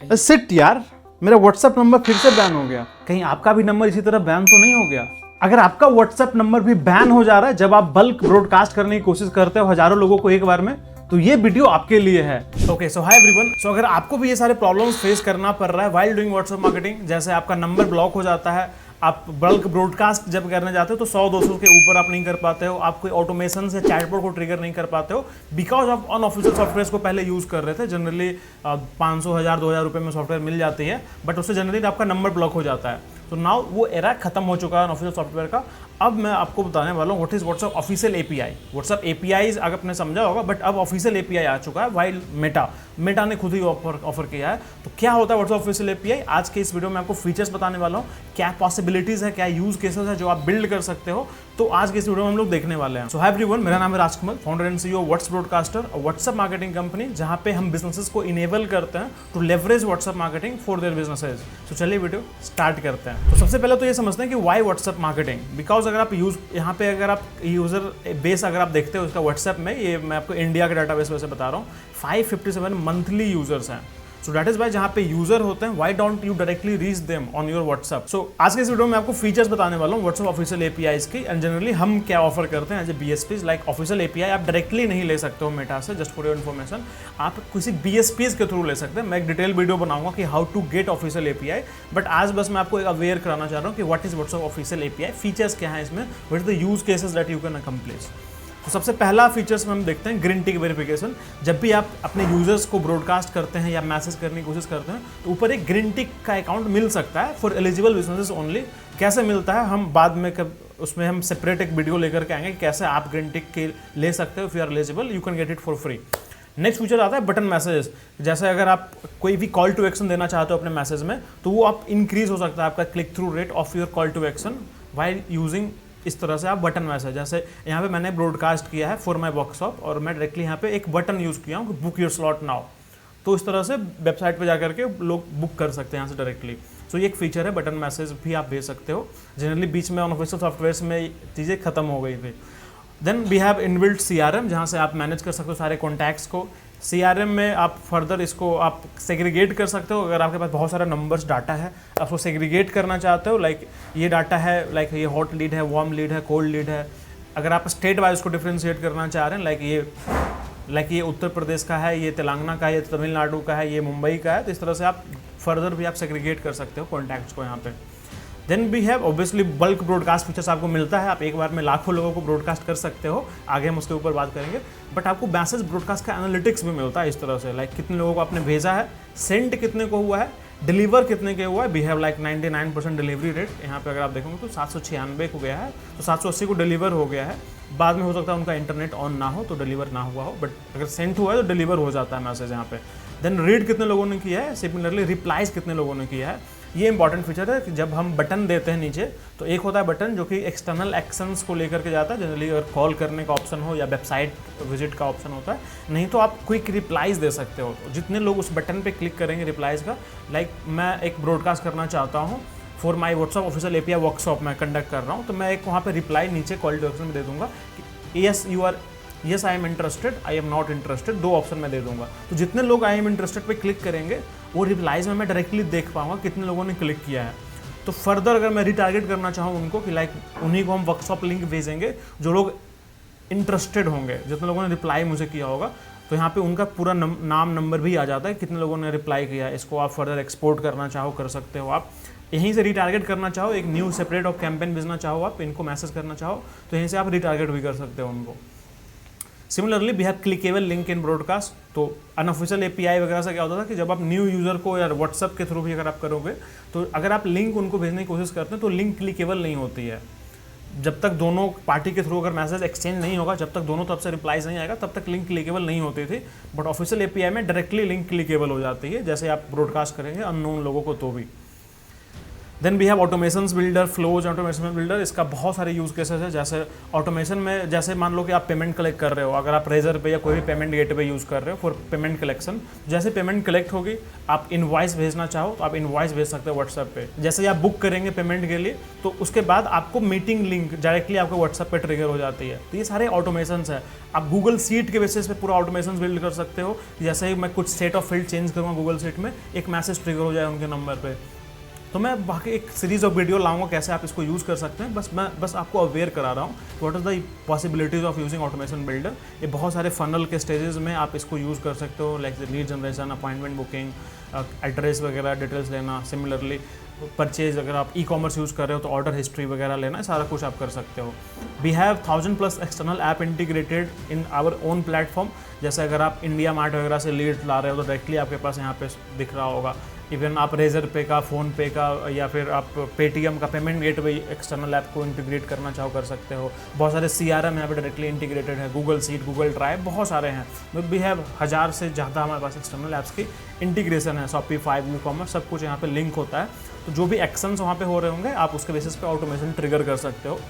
Seat यार, मेरा WhatsApp number फिर से बैन हो गया। कहीं आपका भी नंबर इसी तरह बैन तो नहीं हो गया? अगर आपका व्हाट्सएप नंबर भी बैन हो जा रहा है जब आप बल्क ब्रॉडकास्ट करने की कोशिश करते हो हजारों लोगों को एक बार में, तो ये वीडियो आपके लिए है। ओके, सो हाय एवरीवन। सो अगर आपको भी ये सारे प्रॉब्लम्स फेस करना पड़ रहा है व्हाइल डूइंग व्हाट्सएप मार्केटिंग, जैसे आपका नंबर ब्लॉक हो जाता है, आप बल्क ब्रॉडकास्ट जब करने जाते हो तो 100-200 के ऊपर आप नहीं कर पाते हो, आप कोई ऑटोमेशन से चैटबॉट को ट्रिगर नहीं कर पाते हो बिकॉज ऑफ अनऑफिशियल सॉफ्टवेयर को पहले यूज कर रहे थे। जनरली 500, 1000, 2000 रुपये में सॉफ्टवेयर मिल जाती है, बट उससे जनरली आपका नंबर ब्लॉक हो जाता है। तो नाउ वो एरा खत्म हो चुका है अनऑफिशियल सॉफ्टवेयर का। अब मैं आपको बताने वाला हूँ what is WhatsApp official API. WhatsApp API अगर आपने समझा होगा, बट अब ऑफिशियल एपीआई आ चुका है वाइल मेटा ने खुद ही ऑफर किया है। तो क्या होता है व्हाट्सएप ऑफिशियल एपीआई? आज के इस वीडियो में आपको फीचर्स बताने वाला हूँ, क्या पॉसिबिलिटीज है, क्या यूज केसेस है जो आप बिल्ड कर सकते हो। तो आज के इस वीडियो में हम लोग देखने वाले हैं। सो हाय एवरीवन, मेरा नाम है Rajkamal, founder and CEO Whats Broadcaster, WhatsApp marketing company जहां पे हम बिजनेसेस को इनेबल करते हैं to leverage WhatsApp marketing for their businesses. तो चलिए वीडियो स्टार्ट करते हैं। तो सबसे पहले तो ये समझते हैं कि व्हाई व्हाट्सएप मार्केटिंग। बिकॉज अगर आप यहाँ पे अगर आप यूजर बेस अगर आप देखते हो उसका व्हाट्सएप में, ये मैं आपको इंडिया के डाटाबेस में से बता रहा हूँ, 557 मंथली यूजर्स हैं। सो दैट इज वाई जहाँ पे यूजर होते हैं, why don't you directly reach them on your WhatsApp. So आज के इस वीडियो में आपको फीचर्स बताने वाला हूँ व्हाट्सएप ऑफिशियल एपीआईज की, एंड जनरली हम क्या ऑफर करते हैं as a BSPs. Like official API आप डायरेक्टली नहीं ले सकते हो मेटा से, जस्ट फॉर योर इन्फॉर्मेशन, आप किसी बीएसपीज के थ्रू ले सकते हैं। मैं एक डिटेल वीडियो बनाऊंगा कि how to get official API, but आज बस मैं आपको एक अवेयर कराना चाह रहा हूँ कि what is WhatsApp official API, features क्या है इसमें, what is the use cases that you can accomplish. तो सबसे पहला फीचर्स में हम देखते हैं ग्रीन टिक वेरिफिकेशन। जब भी आप अपने यूजर्स को ब्रॉडकास्ट करते हैं या मैसेज करने की कोशिश करते हैं तो ऊपर एक ग्रीन टिक का अकाउंट मिल सकता है फॉर एलिजिबल बिजनेसेस ओनली। कैसे मिलता है हम बाद में उसमें हम सेपरेट एक वीडियो लेकर के आएंगे कि कैसे आप ग्रीन टिक के ले सकते हो। If you are eligible you can get it for free. Next feature आता है बटन मैसेजेस। जैसे अगर आप कोई भी कॉल टू एक्शन देना चाहते हो अपने मैसेज में, तो वो आप इंक्रीज हो सकता है आपका click through rate of your call to action while using इस तरह से आप बटन मैसेज। जैसे यहाँ पे मैंने ब्रॉडकास्ट किया है फॉर माय वर्कशॉप और मैं डायरेक्टली यहाँ पे एक बटन यूज़ किया हूँ बुक योर स्लॉट नाउ। तो इस तरह से वेबसाइट पे जाकर के लोग बुक कर सकते हैं यहाँ से डायरेक्टली। सो ये एक फीचर है, बटन मैसेज भी आप भेज सकते हो। जनरली बीच में अनऑफिशियल सॉफ्टवेयर में चीज़ें खत्म हो गई थी। Then we have inbuilt CRM, जहाँ से आप मैनेज कर सकते हो सारे कॉन्टैक्ट्स को। सीआरएम में आप फर्दर इसको आप सेग्रीगेट कर सकते हो। अगर आपके पास बहुत सारा नंबर्स डाटा है, आप उसको सेग्रीगेट करना चाहते हो, लाइक ये डाटा है, लाइक ये हॉट लीड है, वार्म लीड है, कोल्ड लीड है। अगर आप स्टेट वाइज को डिफ्रेंशिएट करना चाह रहे हैं, लाइक ये उत्तर प्रदेश का है, ये तेलंगाना का है, ये तमिलनाडु का है, ये मुंबई का है, तो इस तरह से आप फर्दर भी आप सेग्रीगेट कर सकते हो कॉन्टैक्ट्स को यहाँ पे। Then we have obviously bulk broadcast features आपको मिलता है। आप एक बार में लाखों लोगों को ब्रॉडकास्ट कर सकते हो, आगे हम उसके ऊपर बात करेंगे। बट आपको मैसेज ब्रॉडकास्ट का एनालिटिक्स भी मिलता है इस तरह से, लाइक कितने लोगों को आपने भेजा है, सेंड कितने को हुआ है, डिलीवर कितने के हुआ है। We have like 99% delivery rate. यहाँ पे अगर आप देखोगे तो 796 को गया है, तो 780 को डिलीवर हो गया है। बाद में हो सकता है उनका इंटरनेट ऑन ना हो तो डिलीवर ना हुआ हो, बट अगर सेंड हुआ है तो डिलीवर हो जाता है मैसेज यहाँ पे। देन रीड कितने लोगों ने किया है, सिमिलरली रिप्लाइज कितने लोगों ने किया है। ये इंपॉर्टेंट फीचर है कि जब हम बटन देते हैं नीचे, तो एक होता है बटन जो कि एक्सटर्नल एक्शंस को लेकर के जाता है। जनरली अगर कॉल करने का ऑप्शन हो या वेबसाइट विजिट का ऑप्शन होता है, नहीं तो आप क्विक रिप्लाइज दे सकते हो। जितने लोग उस बटन पे क्लिक करेंगे रिप्लाइज का, लाइक मैं एक ब्रॉडकास्ट करना चाहता हूँ for my WhatsApp official API workshop मैं कंडक्ट कर रहा हूँ, तो मैं एक वहाँ पर रिप्लाई नीचे कॉल टू एक्शन में दे दूंगा कि yes I am interested, I am not interested, दो ऑप्शन मैं दे दूंगा। तो जितने लोग आई एम इंटरेस्टेड पे क्लिक करेंगे वो रिप्लाइज में मैं डायरेक्टली देख पाऊंगा कितने लोगों ने क्लिक किया है। तो फर्दर अगर मैं रिटारगेट करना चाहूँ उनको कि लाइक उन्हीं को हम वर्कशॉप लिंक भेजेंगे जो लोग इंटरेस्टेड होंगे, जितने लोगों ने रिप्लाई मुझे किया होगा, तो यहाँ पे उनका पूरा नाम नंबर भी आ जाता है कितने लोगों ने रिप्लाई किया। इसको आप फर्दर एक्सपोर्ट करना चाहो कर सकते हो आप। यहीं से रिटारगेट करना चाहो, एक न्यू सेपरेट ऑफ कैंपेन भेजना चाहो, आप इनको मैसेज करना चाहो तो यहीं से आप रिटारगेट भी कर सकते हो उनको। Similarly we have clickable link in broadcast. तो अनऑफिशियल एपीआई वगैरह से क्या होता था कि जब आप न्यू यूज़र को या व्हाट्सएप के थ्रू भी अगर आप करोगे, तो अगर आप लिंक उनको भेजने की कोशिश करते हैं तो लिंक क्लिकेबल नहीं होती है। जब तक दोनों पार्टी के थ्रू अगर मैसेज एक्सचेंज नहीं होगा, जब तक दोनों तरफ से रिप्लाइज नहीं आएगा, तब तक लिंक क्लिकेबल नहीं होती थी। बट ऑफिशियल एपीआई में डायरेक्टली लिंक क्लिकेबल हो जाती है, जैसे आप ब्रॉडकास्ट करेंगे अननोन लोगों को तो भी। Then we have automation builder, flows automation builder. इसका बहुत सारे यूज केसेस है। जैसे ऑटोमेशन में, जैसे मान लो कि आप पेमेंट कलेक्ट कर रहे हो, अगर आप रेजर पे या कोई भी पेमेंट गेटवे यूज कर रहे हो फॉर पेमेंट कलेक्शन, जैसे पेमेंट कलेक्ट होगी, आप इनवॉइस भेजना चाहो तो आप इनवॉइस भेज सकते हो व्हाट्सएप पे। जैसे आप बुक करेंगे पेमेंट के लिए, तो उसके बाद आपको मीटिंग लिंक डायरेक्टली आपके व्हाट्सएप पे ट्रिगर हो जाती है। तो ये सारे ऑटोमेशन है। आप गूगल सीट के बेसिस पे पूरा ऑटोमेशन बिल्ड कर सकते हो। जैसे ही मैं कुछ स्टेट ऑफ फील्ड चेंज करूँगा गूगल सीट में, एक मैसेज ट्रिगर हो जाए उनके नंबर पे। तो मैं बाकी एक सीरीज ऑफ वीडियो लाऊंगा कैसे आप इसको यूज़ कर सकते हैं। मैं बस आपको अवेयर करा रहा हूँ what is the possibilities of using automation builder. ये बहुत सारे फनल के स्टेजेस में आप इसको यूज़ कर सकते हो, like lead generation, appointment booking, address वगैरह डिटेल्स लेना। सिमिलरली परचेज, अगर आप ई कॉमर्स यूज़ कर रहे हो तो ऑर्डर हिस्ट्री वगैरह लेना, सारा कुछ आप कर सकते हो। We have 1000+ external app integrated in our own platform. जैसे अगर आप इंडिया मार्ट वगैरह से लीड ला रहे हो तो डायरेक्टली आपके पास यहाँ पे दिख रहा होगा। इवन आप रेजर पे का, फ़ोन पे का, या फिर आप पेटीएम का पेमेंट गेटवे एक्सटर्नल ऐप को इंटीग्रेट करना चाहो कर सकते हो। बहुत सारे CRM यहाँ पे डायरेक्टली इंटीग्रेटेड है, गूगल सीट, गूगल ड्राइव, बहुत सारे हैं। बट वी हैव 1000 से ज़्यादा हमारे पास एक्सटर्नल ऐप्स की इंटीग्रेशन है। शॉपिफाई, ई कॉमर्स, सब कुछ यहाँ पे लिंक होता है। तो जो भी एक्शंस वहाँ पे हो रहे होंगे आप उसके बेसिस पे ऑटोमेशन ट्रिगर कर सकते हो।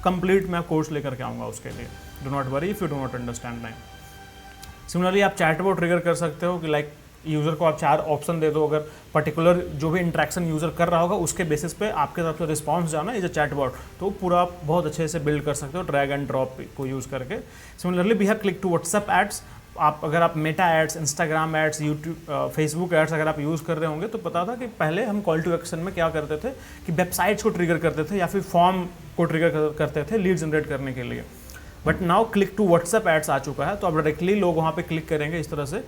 कंप्लीट मैं कोर्स लेकर के आऊँगा उसके लिए, do not worry if you do not understand nine. Similarly आप चैटबॉट ट्रिगर कर सकते हो कि लाइक यूज़र को आप 4 ऑप्शन दे दो, अगर पर्टिकुलर जो भी इंट्रैक्शन यूज़र कर रहा होगा उसके बेसिस पे आपके तरफ से रिस्पॉन्स जाना इज अ चैटबॉट, तो पूरा बहुत अच्छे से बिल्ड कर सकते हो ड्रैग एंड ड्रॉप को यूज़ करके। Similarly we have click to WhatsApp ads. अगर आप Meta ads, Instagram ads, YouTube, Facebook ads अगर आप यूज़ कर रहे होंगे तो पता था कि पहले हम कॉल टू एक्शन में क्या करते थे कि वेबसाइट्स को ट्रिगर करते थे या फिर फॉर्म को ट्रिगर करते थे लीड जनरेट करने के लिए। But now click to WhatsApp ads आ चुका है, तो अब डायरेक्टली लोग वहाँ पे क्लिक करेंगे इस तरह से।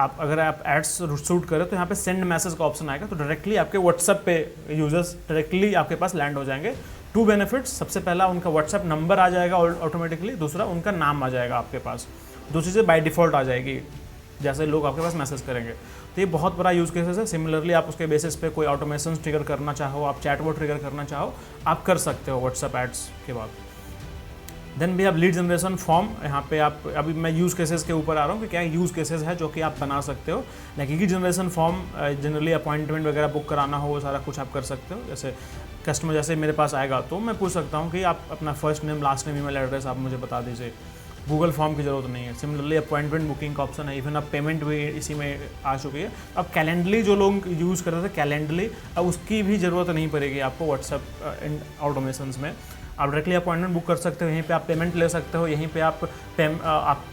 अगर आप एड्स शूट करें तो यहाँ पे सेंड मैसेज का ऑप्शन आएगा, तो डायरेक्टली आपके व्हाट्सएप पे यूजर्स डायरेक्टली आपके पास लैंड हो जाएंगे। 2 बेनिफिट्स, सबसे पहला उनका व्हाट्सएप नंबर आ जाएगा ऑटोमेटिकली, दूसरा उनका नाम आ जाएगा आपके पास, दूसरी चीज़ बाय डिफ़ॉल्ट आ जाएगी जैसे लोग आपके पास मैसेज करेंगे। तो ये बहुत बड़ा यूज़ केसेस है। सिमिलरली आप उसके बेसिस पे कोई ऑटोमेशन ट्रिगर करना चाहो, आप चैटबॉट ट्रिगर करना चाहो, आप कर सकते हो व्हाट्सएप एड्स के बाद। देन भी आप लीड जनरेशन फॉर्म, यहाँ पे आप, अभी मैं यूज़ केसेस के ऊपर आ रहा हूँ कि क्या यूज़ केसेस है जो कि आप बना सकते हो। Like lead generation form generally appointment वगैरह बुक कराना हो वो सारा कुछ आप कर सकते हो। जैसे कस्टमर जैसे मेरे पास आएगा तो मैं पूछ सकता हूँ कि आप अपना first name, last name, email address आप मुझे बता दीजिए। गूगल फॉर्म की ज़रूरत नहीं है। सिमिलरली अपॉइंटमेंट बुकिंग का ऑप्शन है, इवन अब पेमेंट भी इसी में आ चुकी है। अब कैलेंडरली जो लोग यूज़ करते थे कैलेंडरली, अब उसकी भी ज़रूरत नहीं पड़ेगी आपको व्हाट्सएप ऑटोमेशन में। आप डायरेक्टली अपॉइंटमेंट बुक कर सकते हो, यहीं पे आप पेमेंट ले सकते हो, यहीं पे आप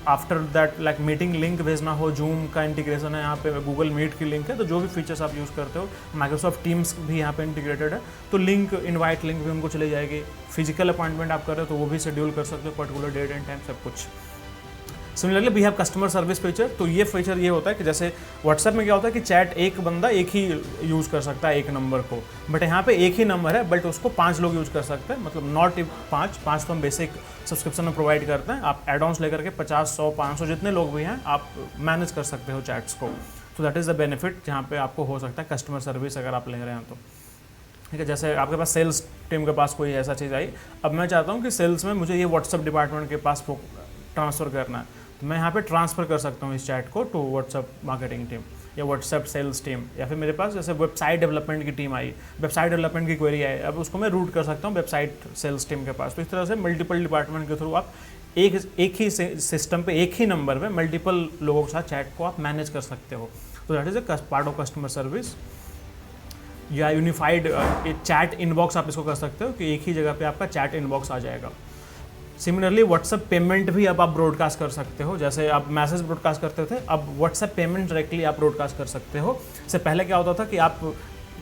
after that like meeting link भेजना हो, जूम का इंटीग्रेशन है यहाँ पे, गूगल मीट की लिंक है, तो जो भी फीचर्स आप यूज़ करते हो, माइक्रोसॉफ्ट टीम्स भी यहाँ पे इंटीग्रेटेड है, तो लिंक, इनवाइट लिंक भी उनको चली जाएगी। फिजिकल अपॉइंटमेंट आप कर रहे हो तो वो भी शेड्यूल कर सकते हो, पर्टिकुलर डेट एंड टाइम, सब कुछ। Similarly we have customer service feature. तो ये फीचर ये होता है कि जैसे व्हाट्सएप में क्या होता है कि चैट एक बंदा एक ही यूज़ कर सकता है एक नंबर को, बट यहाँ पे एक ही नंबर है बट उसको 5 लोग यूज़ कर सकते हैं। मतलब नॉट 5 तो हम बेसिक सब्सक्रिप्शन में प्रोवाइड करते हैं। आप एड ऑन्स लेकर के 50, 100, 500 जितने लोग भी हैं आप मैनेज कर सकते हो चैट्स को। तो दैट इज़ द बेनिफिट जहाँ पे आपको हो सकता है कस्टमर सर्विस अगर आप ले रहे हैं तो। ठीक है, जैसे आपके पास सेल्स टीम के पास कोई ऐसा चीज़ आई, अब मैं चाहता हूँ कि सेल्स में मुझे ये व्हाट्सएप डिपार्टमेंट के पास ट्रांसफ़र करना है, तो मैं यहाँ पे ट्रांसफ़र कर सकता हूँ इस चैट को टू व्हाट्सएप मार्केटिंग टीम या व्हाट्सएप सेल्स टीम, या फिर मेरे पास जैसे वेबसाइट डेवलपमेंट की टीम आई, वेबसाइट डेवलपमेंट की क्वेरी आई, अब उसको मैं रूट कर सकता हूँ वेबसाइट सेल्स टीम के पास। तो इस तरह से मल्टीपल डिपार्टमेंट के थ्रू आप एक ही सिस्टम पे, एक ही नंबर पे मल्टीपल लोगों के साथ चैट को आप मैनेज कर सकते हो। तो that is a part of customer service या यूनिफाइड चैट इनबॉक्स आप इसको कर सकते हो कि एक ही जगह पे आपका चैट इनबॉक्स आ जाएगा। सिमिलरली व्हाट्सएप पेमेंट भी अब आप ब्रॉडकास्ट कर सकते हो। जैसे आप मैसेज ब्रॉडकास्ट करते थे, अब व्हाट्सएप पेमेंट डायरेक्टली आप ब्रॉडकास्ट कर सकते हो। इससे पहले क्या होता था कि आप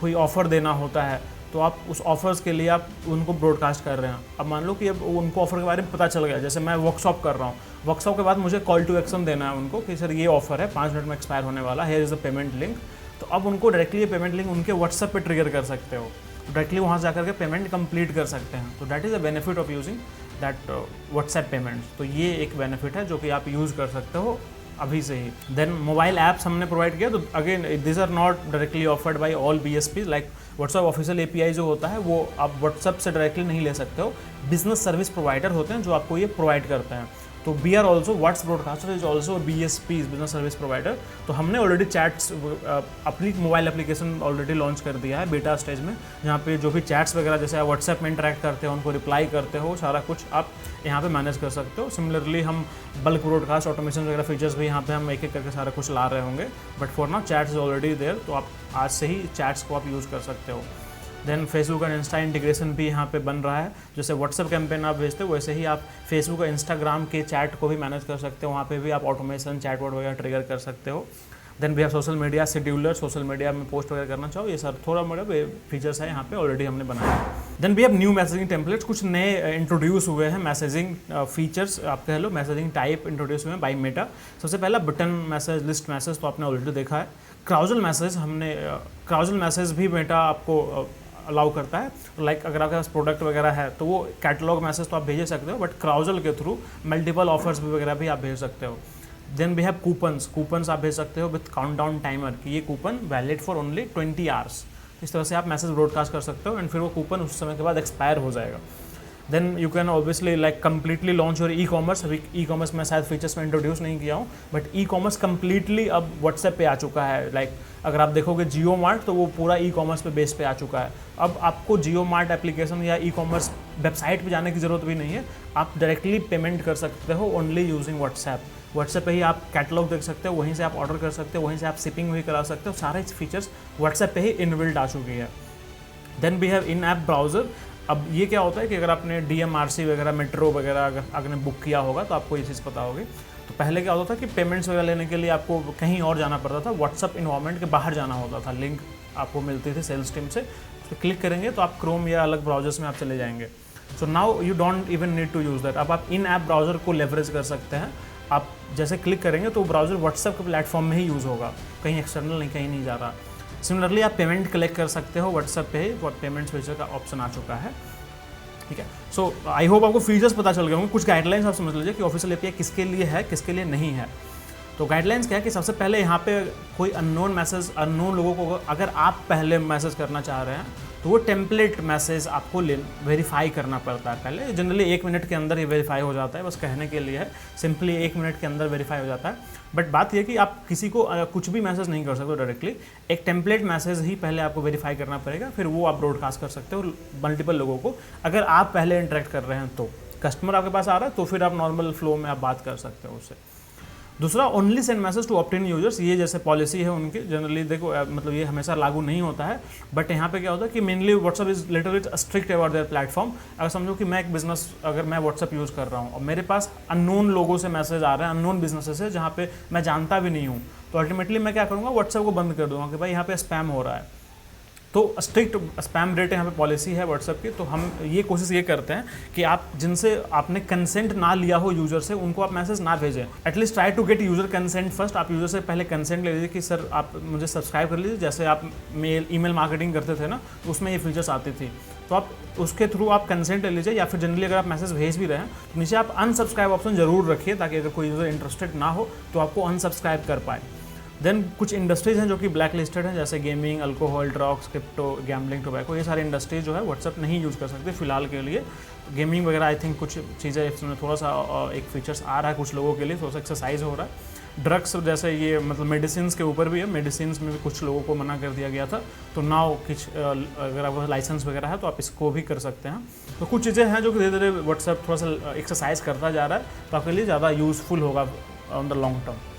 कोई ऑफ़र देना होता है तो आप उस ऑफर्स के लिए आप उनको ब्रॉडकास्ट कर रहे हैं। अब मान लो कि अब उनको ऑफर के बारे में पता चल गया, जैसे मैं वर्कशॉप कर रहा हूँ, वर्कशॉप के बाद मुझे कॉल टू एक्शन देना है उनको कि सर ये ऑफर है 5 मिनट में एक्सपायर होने वाला, here is a payment link. तो अब उनको डायरेक्टली ये पेमेंट लिंक उनके व्हाट्सएप पे ट्रिगर कर सकते हो, डायरेक्टली वहाँ से जाकर के पेमेंट कंप्लीट कर सकते हैं। तो that is a benefit of using that WhatsApp payment. तो ये एक बेनिफिट है जो कि आप यूज़ कर सकते हो अभी से ही। देन मोबाइल ऐप्स हमने प्रोवाइड किया, तो again this are not directly offered by all BSP। Like WhatsApp official API जो होता है वो आप व्हाट्सएप से डायरेक्टली नहीं ले सकते हो, बिजनेस सर्विस प्रोवाइडर होते हैं जो आपको ये प्रोवाइड करते हैं। तो we are also Whats Broadcaster is also BSP, business service provider. तो हमने ऑलरेडी चैट्स अपनी मोबाइल एप्लीकेशन ऑलरेडी लॉन्च कर दिया है बेटा स्टेज में, जहाँ पे जो भी चैट्स वगैरह जैसे आप व्हाट्सएप में इंटरेक्ट करते हो, उनको रिप्लाई करते हो, सारा कुछ आप यहाँ पे मैनेज कर सकते हो। सिमिलरली हम बल्क ब्रॉडकास्ट ऑटोमेशन वगैरह फीचर्स भी यहाँ पे हम एक एक करके सारा कुछ ला रहे होंगे, but for now chats is already there, तो आप आज से ही चैट्स को आप यूज़ कर सकते हो। Then Facebook and Insta integration भी यहाँ पे बन रहा है, जैसे व्हाट्सएप कैंपेन आप भेजते हो वैसे ही आप फेसबुक और इंस्टाग्राम के चैट को भी मैनेज कर सकते हो, वहाँ पे भी आप ऑटोमेशन चैटबॉट वगैरह ट्रिगर कर सकते हो। Then we have social media scheduler, social media में पोस्ट वगैरह करना चाहो, ये सर थोड़ा मोड़ा फीचर्स है यहाँ पे ऑलरेडी हमने बनाया है। Then we have new messaging templates, कुछ नए इंट्रोड्यूस हुए हैं मैसेजिंग फीचर्स, आप कह लो मैसेजिंग टाइप इंट्रोड्यूस हुए हैं बाई मेटा। सबसे पहला बटन मैसेज, लिस्ट मैसेज तो आपने ऑलरेडी देखा है। क्राउजल मैसेज हमने क्राउजल मैसेज भी मेटा आपको अलाउ करता है, लाइक अगर आपके पास प्रोडक्ट वगैरह है तो वो कैटलॉग मैसेज तो आप भेज सकते हो, बट क्राउजल के थ्रू मल्टीपल ऑफर्स भी वगैरह भी आप भेज सकते हो। देन वी हैव कूपन्स आप भेज सकते हो विथ काउंटडाउन टाइमर कि ये coupon valid for only 20 hours, इस तरह से आप मैसेज ब्रॉडकास्ट कर सकते हो एंड फिर वो कूपन उस समय के बाद एक्सपायर हो जाएगा। Then you can obviously like completely launch your e commerce. अभी ई कॉमर्स में शायद फीचर्स में इंट्रोड्यूस नहीं किया हूँ, बट ई कॉमर्स कम्प्लीटली अब व्हाट्सएप पे आ चुका है। लाइक अगर आप देखोगे जियो मार्ट तो वो पूरा ई कॉमर्स पे बेस पे आ चुका है। अब आपको जियो मार्ट एप्लीकेशन या ई कॉमर्स वेबसाइट पे जाने की ज़रूरत भी नहीं है, आप डायरेक्टली पेमेंट कर सकते हो ओनली यूजिंग व्हाट्सएप। व्हाट्सएप पे ही आप कैटलॉग देख सकते हो, वहीं से आप ऑर्डर कर सकते हो, वहीं से आप शिपिंग भी करा सकते हो, सारे फीचर्स व्हाट्सएप पे ही इनबिल्ट आ चुकी है। Then we have in app browser. अब ये क्या होता है कि अगर आपने DMRC वगैरह मेट्रो वगैरह अगर आपने बुक किया होगा तो आपको ये चीज़ पता होगी। तो पहले क्या होता था कि पेमेंट्स वगैरह लेने के लिए आपको कहीं और जाना पड़ता था, व्हाट्सअप इन्वायरमेंट के बाहर जाना होता था, लिंक आपको मिलती थी सेल्स टीम से, तो क्लिक करेंगे तो आप क्रोम या अलग ब्राउजर्स में आप चले जाएंगे। So now you don't even need to use that. अब आप इन ऐप ब्राउज़र को लेवरेज कर सकते हैं। आप जैसे क्लिक करेंगे तो ब्राउज़र व्हाट्सएप के प्लेटफॉर्म में ही यूज़ होगा, कहीं एक्सटर्नल नहीं, कहीं नहीं जा रहा। सिमिलरली आप पेमेंट कलेक्ट कर सकते हो व्हाट्सएप पे ही, पेमेंट्स फीचर का ऑप्शन आ चुका है। ठीक है, सो आई होप आपको फीचर्स पता चल गए होंगे। कुछ गाइडलाइंस आप समझ लीजिए कि ऑफिशियल API किसके लिए है, किसके लिए नहीं है। तो गाइडलाइंस क्या है कि सबसे पहले यहाँ पे कोई अननोन लोगों को अगर आप पहले मैसेज करना चाह रहे हैं तो वो टेम्पलेट मैसेज आपको वेरीफाई करना पड़ता है पहले। जनरली 1 मिनट के अंदर ही वेरीफाई हो जाता है, बस कहने के लिए है, सिंपली 1 मिनट के अंदर वेरीफाई हो जाता है। बट बात यह कि आप किसी को कुछ भी मैसेज नहीं कर सकते डायरेक्टली, एक टेम्पलेट मैसेज ही पहले आपको वेरीफाई करना पड़ेगा, फिर वो आप ब्रॉडकास्ट कर सकते हो मल्टीपल लोगों को। अगर आप पहले इंटरेक्ट कर रहे हैं तो कस्टमर आपके पास आ रहा है तो फिर आप नॉर्मल फ्लो में आप बात कर सकते हो उससे। दूसरा, only send message to opt in users, ये जैसे पॉलिसी है उनकी, जनरली देखो मतलब ये हमेशा लागू नहीं होता है, बट यहाँ पे क्या होता है कि mainly WhatsApp is little strict about their platform. अगर समझो कि मैं एक बिजनेस, अगर मैं व्हाट्सअप यूज़ कर रहा हूँ और मेरे पास अननोन लोगों से मैसेज आ रहे हैं, अननोन बिजनेसेस से जहाँ पे मैं जानता भी नहीं हूँ, तो अल्टीमेटली मैं क्या करूँगा, व्हाट्सअप को बंद कर दूँगा कि भाई यहाँ पे स्पैम हो रहा है। तो स्ट्रिक्ट स्पैम रेट यहाँ पे पॉलिसी है व्हाट्सएप की। तो हम ये कोशिश ये करते हैं कि आप जिनसे आपने कंसेंट ना लिया हो यूज़र से, उनको आप मैसेज ना भेजें। At least try to get user consent first. आप यूज़र से पहले कंसेंट ले लीजिए कि सर आप मुझे सब्सक्राइब कर लीजिए, जैसे आप ईमेल मार्केटिंग करते थे ना, तो उसमें ये फीचर्स आती थी, तो आप उसके थ्रू आप कंसेंट ले लीजिए। या फिर जनरली अगर आप मैसेज भेज भी रहे हैं तो नीचे आप अनसब्सक्राइब ऑप्शन जरूर रखिए, ताकि अगर कोई यूज़र इंटरेस्टेड ना हो तो आपको अनसब्सक्राइब कर पाए। देन कुछ इंडस्ट्रीज़ हैं जो कि ब्लैक लिस्टेड हैं, जैसे gaming, alcohol, drugs, crypto, gambling, tobacco, ये सारे इंडस्ट्रीज जो है व्हाट्सएप नहीं यूज़ कर सकते फिलहाल के लिए। गेमिंग वगैरह आई थिंक कुछ चीज़ें इसमें थोड़ा सा एक फीचर्स आ रहा है कुछ लोगों के लिए, थोड़ा सा एक्सरसाइज हो रहा है। ड्रग्स जैसे ये मतलब मेडिसिन के ऊपर भी है, मेडिसिन में भी कुछ लोगों को मना कर दिया गया था, तो नाउ कुछ अगर आपका लाइसेंस वगैरह है तो आप इसको भी कर सकते हैं। तो कुछ चीज़ें हैं जो कि धीरे धीरे व्हाट्सएप थोड़ा सा एक्सरसाइज करता जा रहा है, तो आपके लिए ज़्यादा यूज़फुल होगा ऑन द लॉन्ग टर्म।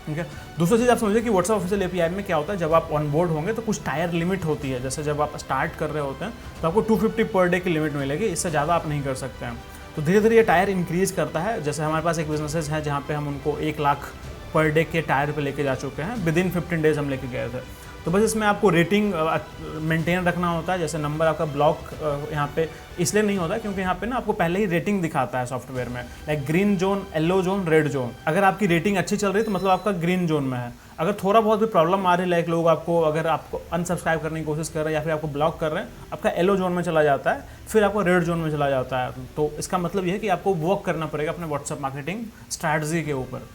ठीक है, दूसरी चीज़ आप समझिए कि व्हाट्सएप ऑफिशियल API में क्या होता है, जब आप ऑन बोर्ड होंगे तो कुछ टायर लिमिट होती है। जैसे जब आप स्टार्ट कर रहे होते हैं तो आपको 250 पर डे की लिमिट मिलेगी, इससे ज़्यादा आप नहीं कर सकते हैं। तो धीरे धीरे ये टायर इंक्रीज़ करता है। जैसे हमारे पास एक बिजनेसेस हैं जहाँ पे हम उनको 1 लाख पर डे के टायर पे लेके जा चुके हैं, विदिन 15 डेज हम लेके गए थे। तो बस इसमें आपको रेटिंग मेंटेन रखना होता है। जैसे नंबर आपका ब्लॉक यहाँ पे इसलिए नहीं होता क्योंकि यहाँ पे ना आपको पहले ही रेटिंग दिखाता है सॉफ्टवेयर में, like green zone, yellow zone, red zone. अगर आपकी रेटिंग अच्छी चल रही है तो मतलब आपका ग्रीन जोन में है। अगर थोड़ा बहुत भी प्रॉब्लम आ रही है, लाइक लोग आपको अगर आपको अनसब्सक्राइब करने की कोशिश कर रहे हैं या फिर आपको ब्लॉक कर रहे हैं, आपका येलो जोन में चला जाता है, फिर आपको रेड जोन में चला जाता है। तो इसका मतलब ये है कि आपको वर्क करना पड़ेगा अपने व्हाट्सएप मार्केटिंग स्ट्रैटेजी के ऊपर।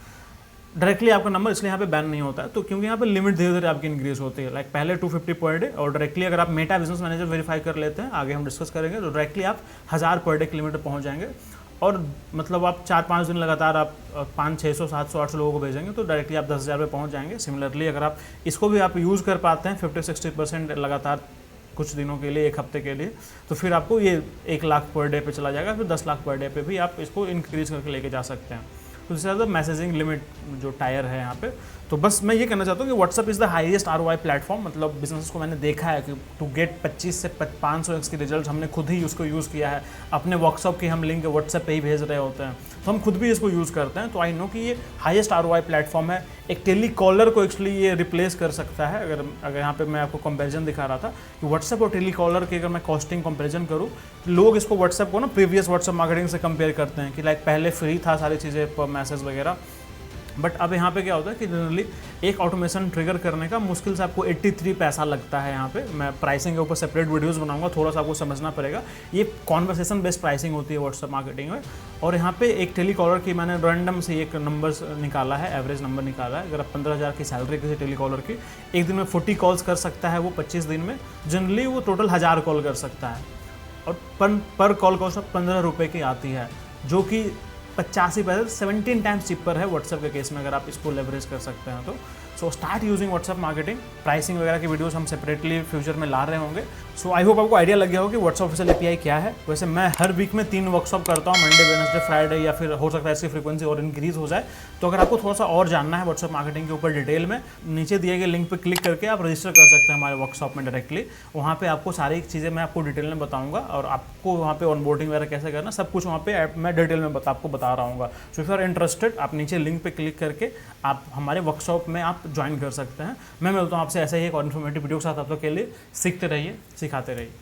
डायरेक्टली आपका नंबर इसलिए यहाँ पे बैन नहीं होता है, तो क्योंकि यहाँ पे लिमिट धीरे धीरे आपकी इंक्रीज होती है। लाइक पहले 250 पर डे, और डायरेक्टली अगर आप मेटा बिजनेस मैनेजर वेरीफाई कर लेते हैं, आगे हम डिस्कस करेंगे, तो डायरेक्टली आप 1000 पर डे की लिमिट पर पहुँच जाएंगे। और मतलब आप 4-5 दिन लगातार आप 500, 600, 700, 800 लोगों को भेजेंगे तो डायरेक्टली आप 10,000 पे पहुंच जाएंगे। सिमिलरली अगर आप इसको भी आप यूज़ कर पाते हैं 50-60% लगातार कुछ दिनों के लिए, एक हफ्ते के लिए, तो फिर आपको ये 1 लाख पर डे पे चला जाएगा, फिर 10 लाख पर डे पे भी आप इसको इंक्रीज़ करके लेके जा सकते हैं। तो इससे ज़्यादा मैसेजिंग लिमिट जो टायर है यहाँ पे। तो बस मैं ये कहना चाहता हूँ कि WhatsApp is the highest ROI platform. मतलब बिजनेस को मैंने देखा है कि टू गेट 25 से 500x की रिजल्ट हमने खुद ही उसको यूज़ किया है। अपने वर्कशॉप की हम लिंक व्हाट्सएप पे ही भेज रहे होते हैं, तो हम खुद भी इसको यूज़ करते हैं। तो आई नो कि ये हाईएस्ट ROI प्लेटफॉर्म है। एक टेली कॉलर को एक्चुअली ये रिप्लेस कर सकता है। अगर यहाँ पे मैं आपको कंपैरिजन दिखा रहा था कि व्हाट्सएप और टेली कॉलर की अगर मैं कॉस्टिंग कंपैरिजन करूँ, लोग इसको व्हाट्सएप को ना प्रीवियस व्हाट्सएप मार्केटिंग से कंपेयर करते हैं कि लाइक पहले फ्री था सारी चीज़ें पर मैसेज वगैरह, बट अब यहाँ पे क्या होता है कि जनरली एक ऑटोमेशन ट्रिगर करने का मुश्किल से आपको 83 पैसा लगता है। यहाँ पे मैं प्राइसिंग के ऊपर सेपरेट वीडियोस बनाऊंगा, थोड़ा सा आपको समझना पड़ेगा। ये कॉन्वर्सेशन बेस्ड प्राइसिंग होती है व्हाट्सएप मार्केटिंग में। और यहाँ पे एक टेलीकॉलर की मैंने रैंडम से एक नंबर निकाला है, एवरेज नंबर निकाला है। अगर आप 15,000 की सैलरी किसी टेलीकॉलर की, एक दिन में 40 कॉल्स कर सकता है वो 25 दिन में। जनरली वो टोटल 1000 कॉल कर सकता है और पर कॉल कॉस्ट 15 रुपये की आती है, जो कि 85 पैसे 17 टाइम्स चीपर है व्हाट्सएप के केस में, अगर आप इसको लेवरेज कर सकते हैं तो। So start using WhatsApp marketing. Pricing वगैरह की वीडियोस हम सेपरेटली फ्यूचर में ला रहे होंगे। सो आई होप आपको आइडिया लग गया हो कि व्हाट्सएप ऑफिशियल API क्या है। वैसे मैं हर वीक में 3 वर्कशॉप करता हूँ, मंडे, वेडनेसडे, फ्राइडे, या फिर हो सकता है इसकी फ्रीक्वेंसी और इंक्रीज हो जाए। तो अगर आपको थोड़ा सा और जानना है व्हाट्सएप मार्केटिंग के ऊपर डिटेल में, नीचे दिए गए लिंक पर क्लिक करके आप रजिस्टर कर सकते हैं हमारे वर्कशॉप में डायरेक्टली। वहाँ पे आपको सारी चीज़ें मैं आपको डिटेल में बताऊँगा और आपको वहाँ पे ऑनबोर्डिंग वगैरह कैसे करना, सब कुछ वहाँ पे मैं डिटेल में आपको बता रहा हूँ। So if you are interested, आप नीचे लिंक पे क्लिक करके आप हमारे वर्कशॉप में आप ज्वाइन कर सकते हैं। मैं मिलता हूँ आपसे ऐसे ही एक और इन्फॉर्मेटिव वीडियो के साथ। आप लोग के लिए सीखते रहिए, सिखाते रहिए।